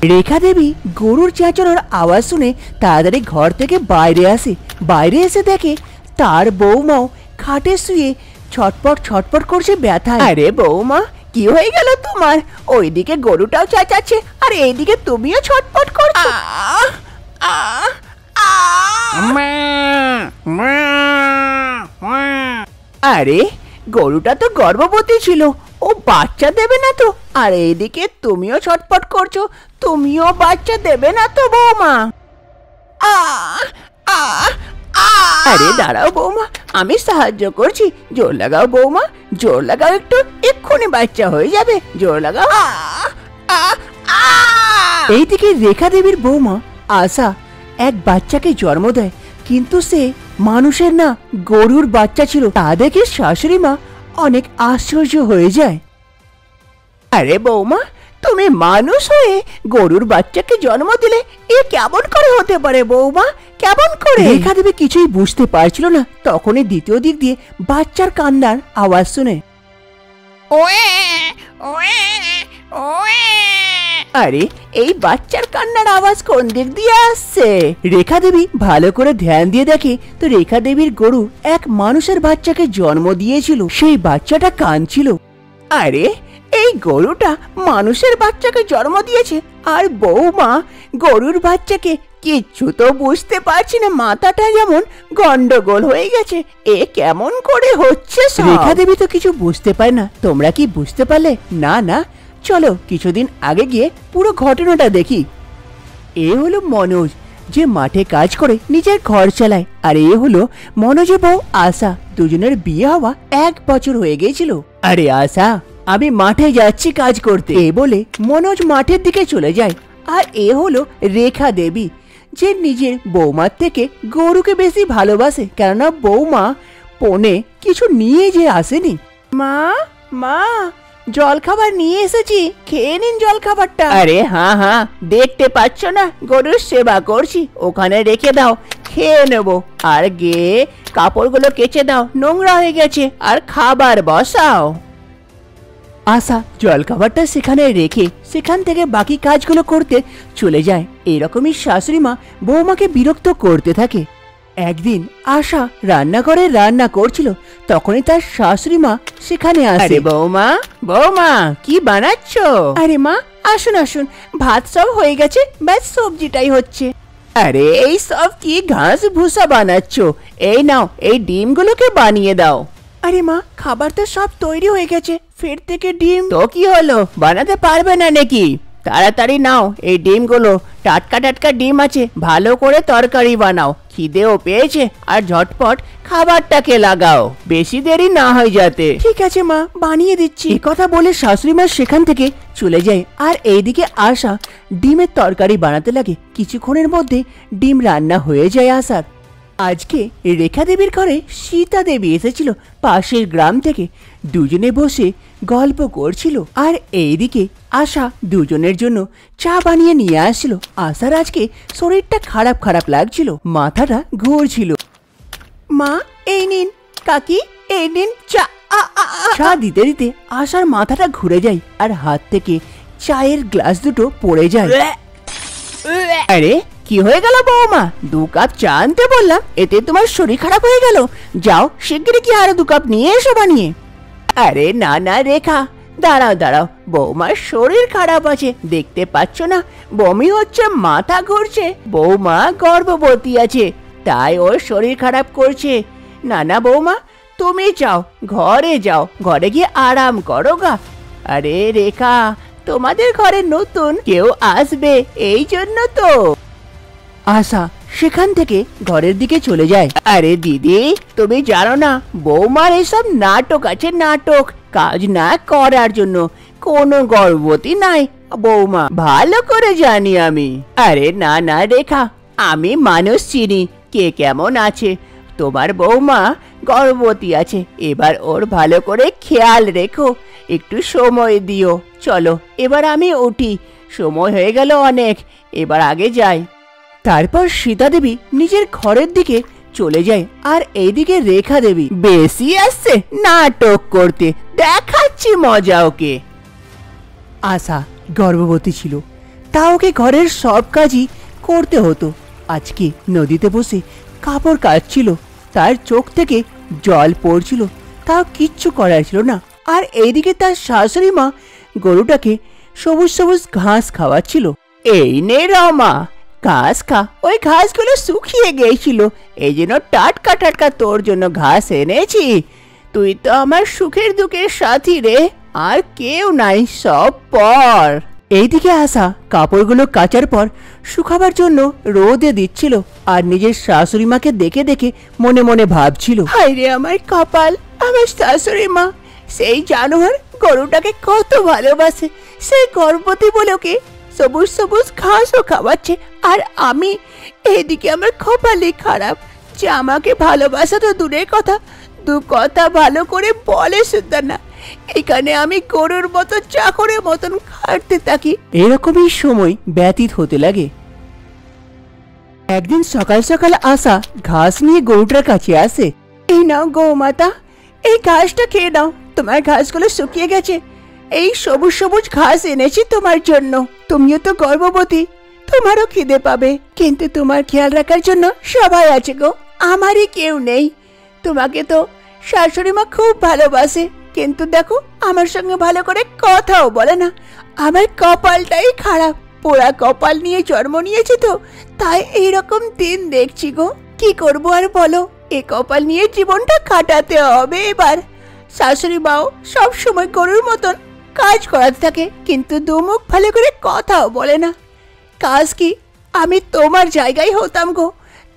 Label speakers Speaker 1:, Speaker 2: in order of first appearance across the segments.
Speaker 1: রেখা দেবী গরুর চেঁচানোর আওয়াজ শুনে তাড়াতাড়ি ঘর থেকে বাইরে আসে। বাইরে এসে দেখে তার বৌমাও খাটে শুয়ে ছটপট ছটপট করছে ব্যথায়। আরে বৌমা, কি হয়ে গেল তোমার? ওইদিকে গরুটাও চেঁচাচ্ছে আর এইদিকে তুমিও ছটপট করছো। আরে গরুটা তো গর্ভবতী ছিল, ও বাচ্চা দেবে না তো? আর এইদিকে তুমিও ছটপট করছো, তুমিও বাচ্চা দেবে না তো বৌমা? আরে দাঁড়াও বৌমা, আমি সাহায্য করছি। জোর লাগাও বৌমা, জোর লাগাও একটু, এক্ষুনি বাচ্চা হয়ে যাবে। জোর লাগাও। এইদিকে রেখা দেবীর বৌমা আশা এক বাচ্চাকে জন্ম দেয়, কিন্তু সে মানুষের না, গরুর বাচ্চা ছিল। তা দেখে শাশুড়ি মা অনেক আশ্চর্য হয়ে যায়। আরে বৌমা, তুমি মানুষ হয়ে গরুর বাচ্চাকে জন্ম দিলে? এ কেমন করে হতে পারে বৌমা, কেমন করে? রেখা দেবী কিছুই বুঝতে পারছিল না। তখনই দ্বিতীয় দিক দিয়ে বাচ্চার কান্নার আওয়াজ শুনে। আরে এই বাচ্চার কান্নার আওয়াজ কোন দিক দিয়ে আসছে? রেখা দেবী ভালো করে ধ্যান দিয়ে দেখে তো রেখা দেবীর গরু এক মানুষের বাচ্চাকে জন্ম দিয়েছিল। সেই বাচ্চাটা কাঁদছিল। আরে এই গরুটা মানুষের বাচ্চাকে জন্ম দিয়েছে, আর বৌমা গরুর বাচ্চাকে কিচ্ছু তো বুঝতে পারছি না। মাথাটা যেমন গন্ডগোল হয়ে গেছে। এ কেমন করে হচ্ছে? রেখা দেবী তো কিছু বুঝতে পারে না। তোমরা কি বুঝতে পারলে? না না, চলো কিছুদিন আগে গিয়ে পুরো ঘটনাটা দেখি। এ হলো মনোজ, যে মাঠে কাজ করে নিজের ঘর চালায়। আর এ হলো মনোজের বউ আশা। দুজনের বিয়ে হওয়া 1 বছর হয়ে গিয়েছিল। আরে আশা, আমি মাঠে যাচ্ছি কাজ করতে, এ বলে মনোজ মাঠের দিকে চলে যায়। আর এ হলো রেখা দেবী, যে নিজের বৌমার থেকে গরুকে বেশি ভালোবাসে, কেননা বৌমা পনে কিছু নিয়ে যে আসেনি। মা মা, জল খাবার নিয়ে এসেছি, খেয়ে নিন জল খাবারটা। আরে হ্যাঁ হ্যাঁ, দেখতে পাচ্ছ না গরুর সেবা করছি, ওখানে রেখে দাও, খেয়ে নেবো। আর গিয়ে কাপড়গুলো কেচে দাও, নোংরা হয়ে গেছে। আর খাবার বসাও। আশা জল খাবারটা সেখানে রেখে সেখান থেকে বাকি কাজগুলো করতে চলে যায়। এরকমই শাশুড়ি মা বৌমাকে বিরক্ত করতে থাকে। একদিন আশা রান্নাঘরে রান্না করছিল, তখনই তার শাশুড়ি মা সেখানে আসে। বৌমা, বৌমা কি বানাচ্ছ? আরে মা আসুন আসুন, ভাত সব হয়ে গেছে, ব্যাস সবজিটাই হচ্ছে। আরে এই সব কি ঘাস ভুসা বানাচ্ছ? এই নাও, এই ডিমগুলোকে বানিয়ে দাও। আরে মা, খাবার তো সব তৈরি হয়ে গেছে, ফের থেকে ডিম তো কি হলো, বানাতে পারবে না নাকি? তাড়াতাড়ি নাও এই ডিমগুলো, টাটকা টাটকা ডিম আছে, ভালো করে তরকারি বানাও। খিদেও পেয়েছে, আর ঝটপট খাবারটাকে লাগাও, বেশি দেরি না হয় যাতে। ঠিক আছে মা, বানিয়ে দিচ্ছি। কথা বলে শাশুড়ি মা সেখান থেকে চলে যায়। আর এইদিকে আশা ডিমের তরকারি বানাতে লাগে। কিছুক্ষণের মধ্যে ডিম রান্না হয়ে যায় আশার। আজকে রেখা দেবীর ঘরে সীতা দেবী এসেছিল পাশের গ্রাম থেকে। দুজনে বসে গল্প করছিল। আর এইদিকে আশা দুজনের জন্য চা বানিয়ে নিয়ে আসছিল। আশার আজকে শরীরটা খারাপ খারাপ লাগছিল, মাথাটা ঘুরছিল। মা এই নিন, কাকি এই নিন চা। চা দিতে দিতে আশার মাথাটা ঘুরে যায় আর হাত থেকে চায়ের গ্লাস দুটো পড়ে যায়। আরে কি হয়ে গেল বৌমা? 2 কাপ চা আনতে বললাম, এতে তোমার শরীর খারাপ হয়ে গেল? যাও শিগগিরই কি আরো 2 কাপ নিয়ে এসো বানিয়ে। আরে না না রেখা, দাঁড়াও দাঁড়াও, বৌমার শরীর খারাপ আছে, দেখতে পাচ্ছ না বমি হচ্ছে, মাথা ঘুরছে। বৌমা গর্ভবতী আছে, তাই ওর শরীর খারাপ করছে। না না বৌমা, তুমি যাও ঘরে, যাও ঘরে গিয়ে আরাম করো গা। আরে রেখা, তোমাদের ঘরে নতুন কেউ আসবে, এই জন্য তো। আশা সেখান থেকে ঘরের দিকে চলে যায়। আরে দিদি, তুমি জানো না বৌমার এসব নাটক আছে, নাটক, কাজ না করার জন্য। কোনো গর্ভবতী নাই বৌমা, ভালো করে জানি আমি। আরে না না রেখা, আমি মানুষ চিনি কে কেমন আছে। তোমার বৌমা গর্ভবতী আছে, এবার ওর ভালো করে খেয়াল রেখো, একটু সময় দিও। চলো এবার আমি উঠি, সময় হয়ে গেল অনেক, এবার আগে যাই। তারপর সীতা দেবী নিজের ঘরের দিকে চলে যায়। আর এইদিকে রেখা দেবী বেশি আসছে নাটক করতে, দেখাচ্ছি মজা ওকে। আশা গর্ভবতী ছিল, তা ওকে ঘরের সব কাজই করতে হতো। আজকে নদীতে বসে কাপড় কাচছিল, তার চোখ থেকে জল পড়ছিল, তাও কিচ্ছু করার ছিল না। আর এইদিকে তার শাশুড়ি মা গরুটাকে সবুজ সবুজ ঘাস খাওয়াচ্ছিল। এই নে রমা, ঘাস খা, ওই ঘাসগুলো শুকিয়ে গিয়েছিল, এই জন্য টাটকা টাটকা তোর জন্য ঘাস এনেছি। তুই তো আমার সুখের দুঃখের সাথী রে, আর কেউ নাই, সব পর। এইদিকে আসা কাপড়গুলো কাচার পর শুকাবার জন্য রোদে দিচ্ছিল, আর নিজের শাশুড়ি মাকে দেখে দেখে মনে মনে ভাবছিল, হায় রে আমার কপাল, আমার শাশুড়ি মা সেই জানোয়ার গরুটাকে কত ভালোবাসে, সেই গর্ভবতী বলে ওকে সবুজ সবুজ ঘাসও খাওয়াচ্ছে, আর আমি এদিকে আমার কপালই খারাপ যে আমাকে ভালোবাসা তো দূরের কথা, দু কথা ভালো করে বলে শুদ্ধ না। এখানে আমি গরুর মতো চাকরের মতন খাটতে থাকি। এরকমই সময় ব্যতীত হতে লাগে। একদিন সকাল সকাল আসা ঘাস নিয়ে গরুটার কাছে আসে। এই নাও গৌমাতা, এই ঘাসটা খেয়ে নাও, তোমার ঘাসগুলো শুকিয়ে গেছে, এই সবুজ সবুজ ঘাস এনেছি তোমার জন্য। তুমিও তো গর্ভবতী, তোমারও খিদে পাবে, কিন্তু তোমার খেয়াল রাখার জন্য সবাই আছে গো, আমারই কেউ নেই। তোমাকে তো শাশুড়ি মা খুব ভালোবাসে, কিন্তু দেখো আমার সঙ্গে ভালো করে কথাও বলে না। আমার কপালটাই খারাপ, পোড়া কপাল নিয়ে জন্ম নিয়েছি তো, তাই এইরকম দিন দেখছি গো। কি করবো আর বলো, এ কপাল নিয়ে জীবনটা কাটাতে হবে এবার। শাশুড়ি মাও সব সময় গরুর মতন কাজ করাতে থাকে, কিন্তু দুমুখ ভালো করে কথাও বলে না। কাজ কি আমি তোমার জায়গায় হতাম গো,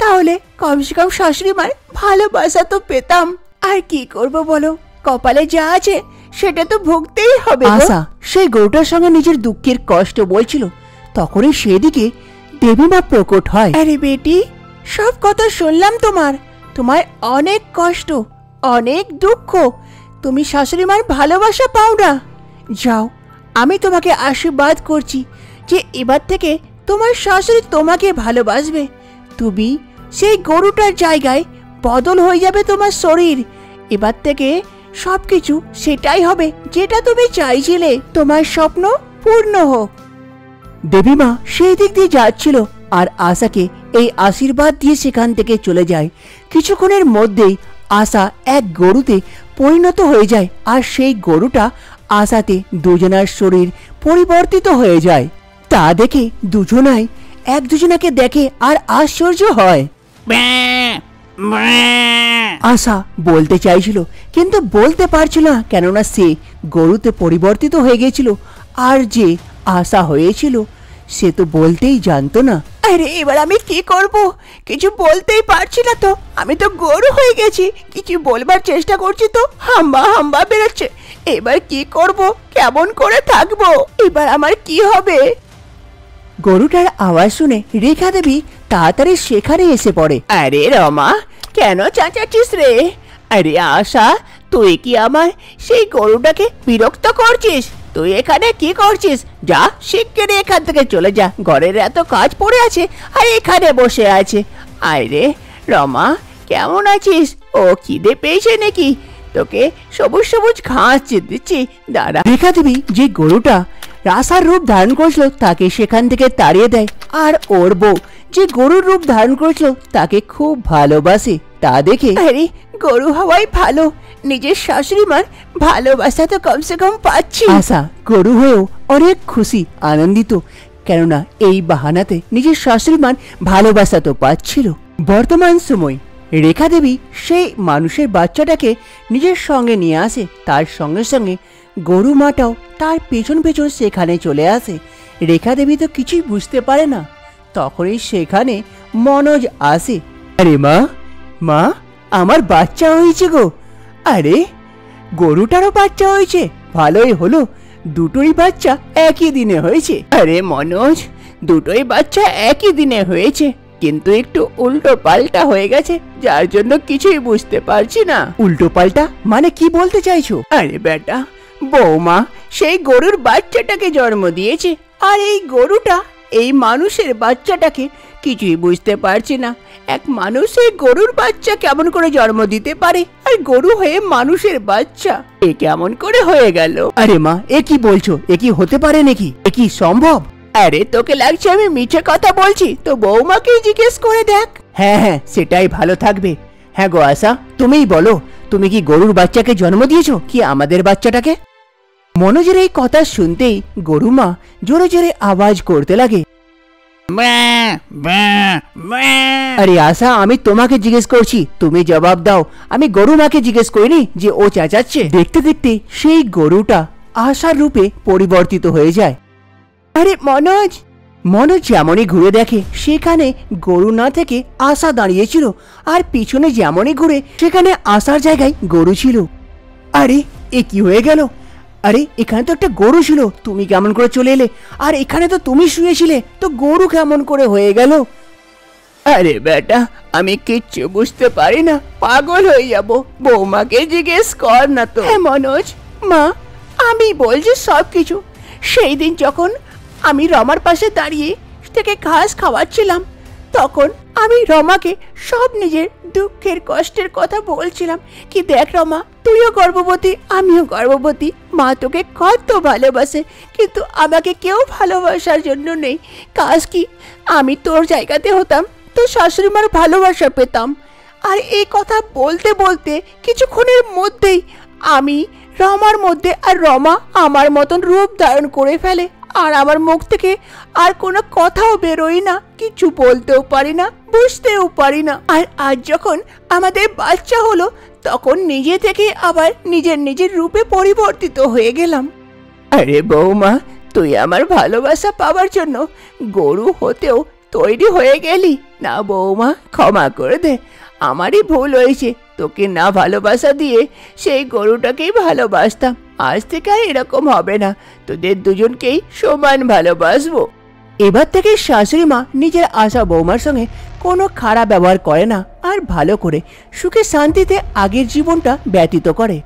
Speaker 1: তাহলে কমসে কম শাশুড়ি মার ভালোবাসা তো পেতাম। আর কি করব বলো, কপালে যা আছে সেটা তো ভুগতেই হবে। আশা সেই গরুটার সঙ্গে নিজের দুঃখের কষ্ট বলছিল, তখনই সেদিকে দেবীমা প্রকট হয়। আরে বেটি, সব কথা শুনলাম তোমার, তোমার অনেক কষ্ট, অনেক দুঃখ, তুমি শাশুড়ি মার ভালোবাসা পাও না। যাও, আমি তোমাকে আশীর্বাদ করছি যে এবার থেকে তোমার শাশুড়ি তোমাকে ভালোবাসবে। তুমি সেই গরুটার জায়গায় বদল হয়ে যাবে তোমার শরীর, এবার থেকে সবকিছু সেটাই হবে যেটা তুমি চাইছিলে, তোমার স্বপ্ন পূর্ণ হোক। দেবীমা সেই দিক দিয়ে যাচ্ছিল, আর আশাকে এই আশীর্বাদ দিয়ে সেখান থেকে চলে যায়। কিছুক্ষণের মধ্যেই আশা এক গরুতে পরিণত হয়ে যায়, আর সেই গরুটা আশাতে দুজনার শরীর পরিবর্তিত হয়ে যায়। তা দেখে দুজনাই এক দুজনাকে দেখে আর আশ্চর্য হয়। আশা বলতে চাইছিল কিন্তু বলতে পারছিল না, কেননা সে গরুতে পরিবর্তিত হয়ে গেছিল, আর যে আশা হয়েছিল সে তো বলতেই জানতো না। আরে এবার আমি কি করব, কিছু বলতেই পারছি না তো, আমি তো গরু হয়ে গেছি, কিছু বলবার চেষ্টা করছি তো হাম্বা হাম্বা বেরোচ্ছে। এবার কি করব, কেমন করে থাকবো, এবার আমার কি হবে? গরুটার আওয়াজ শুনে রেখা দেবী তাড়াতাড়ি সেখানে এসে পড়ে। আরে রমা, কেন চাচাচ্ছিস রে? আরে আশা, তুই কি আমার সেই গরুটাকে বিরক্ত করছিস? তুই এখানে কি করছিস? যা শিগগিরই এখান থেকে চলে যা, ঘরের এত কাজ পড়ে আছে আর এখানে বসে আছে। আরে রমা, কেমন আছিস? ও খিদে পেয়েছে নাকি? তোকে সবুজ সবুজ ঘাস দিচ্ছি, দাঁড়া। রেখা দেবী যে গরুটা রাসার রূপ ধারণ করেছিল তাকে সেখান থেকে তাড়িয়ে দেয়, আর ওর বউ যে গরুর রূপ ধারণ করেছিল তাকে খুব ভালোবাসে। তা দেখে আরে গরু হওয়াই ভালো, নিজের শাশুড়ি মার ভালোবাসা তো কমসে কম পাচ্ছি। আশা গরু হয়েও অনেক খুশি আনন্দিত, কেননা এই বাহানাতে নিজের শাশুড়ি মার ভালোবাসা তো পাচ্ছিল। বর্তমান সময় রেখা দেবী সেই মানুষের বাচ্চাটাকে নিজের সঙ্গে নিয়ে আসে, তার সঙ্গে সঙ্গে গরু মাটাও তার পেছন পেছন সেখানে চলে আসে। রেখা দেবী তো কিছুই বুঝতে পারে না, তখনই সেখানে মনোজ আসে। আরে মা, মা আমার বাচ্চা হয়েছে গো। আরে গরুটারও বাচ্চা হয়েছে, ভালোই হলো, দুটোই বাচ্চা একই দিনে হয়েছে। আরে মনোজ, দুটোই বাচ্চা একই দিনে হয়েছে, কিন্তু একটু উল্টো পাল্টা হয়ে গেছে, যার জন্য কিছুই বুঝতে পারছি না। উল্টো পাল্টা মানে কি বলতে চাইছো? আরে বেটা, বৌমা সেই গরুর বাচ্চাটাকে জন্ম দিয়েছে, আর এই গরুটা এই মানুষের বাচ্চাটাকে কিছুই বুঝতে পারছি না। এক মানুষ এই গরুর বাচ্চা কেমন করে জন্ম দিতে পারে, আর গরু হয়ে মানুষের বাচ্চা এ কেমন করে হয়ে গেল? আরে মা, এ কি বলছো? এ কি হতে পারে নাকি? এ কি সম্ভব? আরে তোকে লাগছে আমি মিছে কথা বলছি, তো বৌমাকেই জিজ্ঞেস করে দেখ। হ্যাঁ হ্যাঁ, সেটাই ভালো থাকবে। হ্যাঁ গো আশা, তুমিই বলো, তুমি কি গরুর বাচ্চাকে জন্ম দিয়েছো কি আমাদের বাচ্চাটাকে? মনোজের এই কথা শুনতেই গরু মা জোরে জোরে আওয়াজ করতে লাগে। আরে আশা, আমি তোমাকে জিজ্ঞেস করছি, তুমি জবাব দাও। আমি গরু মাকে জিজ্ঞেস করিনি যে ও চেঁচাচ্ছে। দেখতে দেখতে সেই গরুটা আশার রূপে পরিবর্তিত হয়ে যায়। আরে মনোজ যেমনই ঘুরে দেখে সেখানে গরু না থেকে আশা দাঁড়িয়েছিল, আর পিছনে যেমনই ঘুরে সেখানে আশার জায়গায় গরু ছিল। আরে এ কি হয়ে গেল? আরে এখানে তো একটা গরু ছিল, তুমি কেমন করে চলে এলে? আর এখানে তো তুমি শুয়েছিলে, তো গরু কেমন করে হয়ে গেল? আরে বেটা, আমি কিচ্ছু বুঝতে পারি না, পাগল হয়ে যাব। বৌমাকে জিজ্ঞেস কর না তো। হ্যাঁ মনোজ, মা আমি বলছি সবকিছু। সেই দিন যখন আমি রমার পাশে দাঁড়িয়ে থেকে ঘাস খাওয়াচ্ছিলাম, তখন আমি রমাকে সব নিজের দুঃখের কষ্টের কথা বলছিলাম। কি দেখ রমা, তুইও গর্ভবতী, আমিও গর্ভবতী, মা তোকে কত ভালোবাসে, কিন্তু আমাকে কেউ ভালোবাসার জন্য নেই। কাজ কি আমি তোর জায়গাতে হতাম তো শাশুড়ি মার ভালোবাসা পেতাম। আর এই কথা বলতে বলতে কিছুক্ষণের মধ্যেই আমি রমার মধ্যে আর রমা আমার মতন রূপ ধারণ করে ফেলে, আর আমার মুখ থেকে আর কোনো কথাও বেরোয় না, কিছু বলতেও পারি না, বুঝতেও পারি না। আর আজ যখন আমাদের বাচ্চা হলো, তখন নিজে থেকে আবার নিজের রূপে পরিবর্তিত হয়ে গেলাম। আরে বৌমা, তুই আমার ভালোবাসা পাওয়ার জন্য গরু হতেও তৈরি হয়ে গেলি না? বৌমা ক্ষমা করে দে, আমারই ভুল হয়েছে, তোকে না ভালোবাসা দিয়ে সেই গরুটাকেই ভালোবাসতাম। আজ থেকে আর এরকম হবে না, তোদের দুজনকেই সমান ভালোবাসবো। এবার থেকে শাশুড়ি মা নিজের আশা বৌমার সঙ্গে কোনো খারাপ ব্যবহার করে না, আর ভালো করে সুখে শান্তিতে আগের জীবনটা ব্যতীত করে।